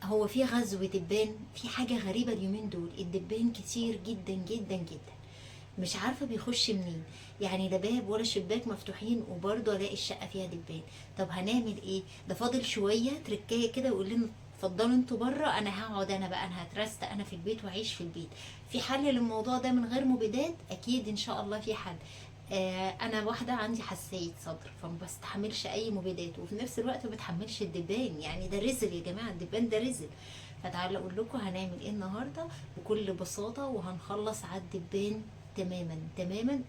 هو في غزو دبان، في حاجة غريبة اليومين دول، الدبان كتير جدا جدا جدا، مش عارفة بيخش منين. يعني لا باب ولا شباك مفتوحين وبرضه الاقي الشقة فيها دبان. طب هنعمل ايه؟ ده فاضل شوية تركاية كده ويقول لنا اتفضلوا انتوا بره، انا هقعد انا بقى، انا هترست انا في البيت واعيش في البيت. في حل للموضوع ده من غير مبيدات؟ اكيد ان شاء الله في حل. انا واحده عندي حساسيه صدر، فما بستحملش اي مبيدات، وفي نفس الوقت ما بتحملش الدبان. يعني ده رزل يا جماعه، الدبان ده رزل. فتعالوا اقول لكم هنعمل ايه النهارده بكل بساطه، وهنخلص على الدبان تماما تماما.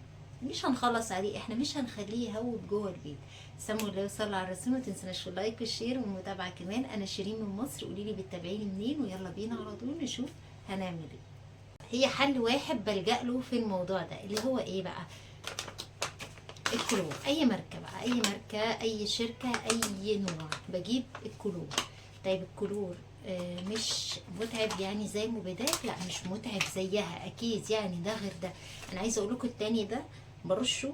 مش هنخلص عليه، احنا مش هنخليه يهوب جوه البيت. سموا الله وصلوا على الرسول، ما تنسوناش اللايك والشير والمتابعه كمان. انا شيرين من مصر، قولي لي بتتابعيني منين، ويلا بينا على طول نشوف هنعمل ايه. هي حل واحد بلجأ له في الموضوع ده، اللي هو ايه بقى؟ الكلور. اي ماركه بقى، اي ماركه، اي شركه، اي نوع، بجيب الكلور. طيب الكلور مش متعب يعني زي المبيدات؟ لا مش متعب زيها اكيد، يعني ده غير ده. انا عايزه اقول لكم التاني ده برشه،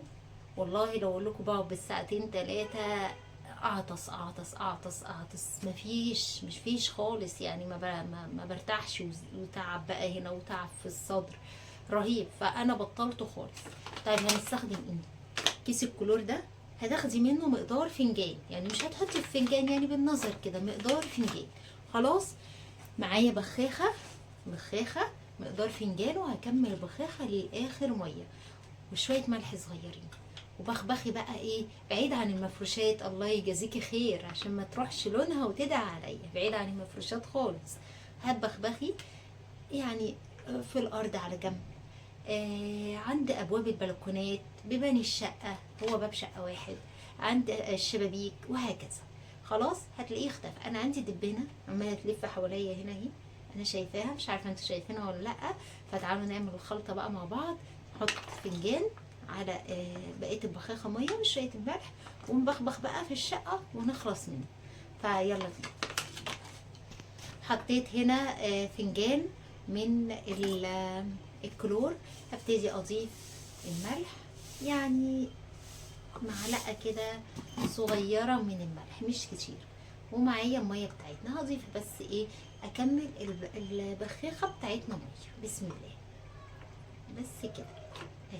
والله لو اقول لكم بقعد بالساعتين ثلاثه، اعطس اعطس اعطس اعطس، مش فيش خالص يعني، ما برتاحش، وتعب بقى هنا وتعب في الصدر رهيب، فانا بطلته خالص. طيب هنستخدم ايه؟ كيس الكلور ده هتاخدي منه مقدار فنجان، يعني مش هتحطي في فنجان، يعني بالنظر كده مقدار فنجان. خلاص. معايا بخاخة مقدار فنجان، وهكمل بخاخة للآخر مية، وشوية ملح صغيرين. وبخبخي بقى ايه، بعيد عن المفروشات، الله يجازيكي خير، عشان ما تروحش لونها وتدعى عليا، بعيد عن المفروشات خالص. هتبخبخي يعني في الارض على جنب، عند ابواب البلكونات، بيبان الشقه، هو باب شقه واحد، عند الشبابيك وهكذا. خلاص هتلاقيه اختفى. انا عندي دبانه عماله تلف حواليا هنا اهي، انا شايفاها، مش عارفه انتوا شايفينها ولا لا. فتعالوا نعمل الخلطه بقى مع بعض. نحط فنجان على بقيه البخاخه ميه وشويه الملح، ونبخبخ بقى في الشقه ونخلص منه. فيلا بينا. حطيت هنا فنجان من الكلور. هبتدي اضيف الملح، يعني معلقه كده صغيره من الملح مش كتير، ومعايا الميه بتاعتنا هضيف بس ايه، اكمل البخاخه بتاعتنا ميه. بسم الله. بس كده اهي.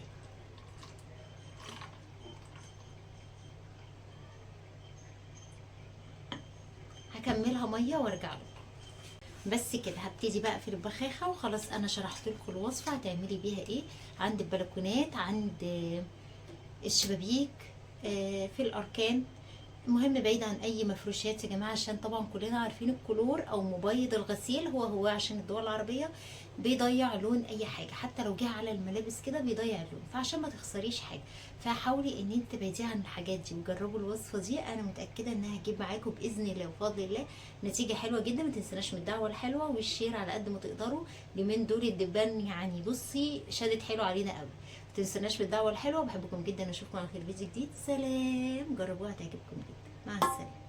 هكملها ميه وارجع له. بس كده هبتدي بقى في البخاخه، وخلاص انا شرحت لكم الوصفه هتعملي بيها ايه. عند البلكونات، عند الشبابيك، في الاركان، المهم بعيد عن اي مفروشات يا جماعه، عشان طبعا كلنا عارفين الكلور او مبيض الغسيل هو عشان الدول العربيه بيضيع لون اي حاجه، حتى لو جه على الملابس كده بيضيع اللون، فعشان ما تخسريش حاجه فحاولي ان انت تبعدي عن الحاجات دي، وجربوا الوصفه دي. انا متاكده انها هتجيب معاكم باذن الله وبفضل الله نتيجه حلوه جدا. ما تنسناش من الدعوه الحلوه والشير على قد ما تقدروا. اليومين دول الدبان يعني بصي شادت حلو علينا قوي. ما تنسناش من الدعوه الحلوه، بحبكم جدا، واشوفكم على خير فيديو جديد. سلام. جربوها هتعجبكم جدا. مع السلامه.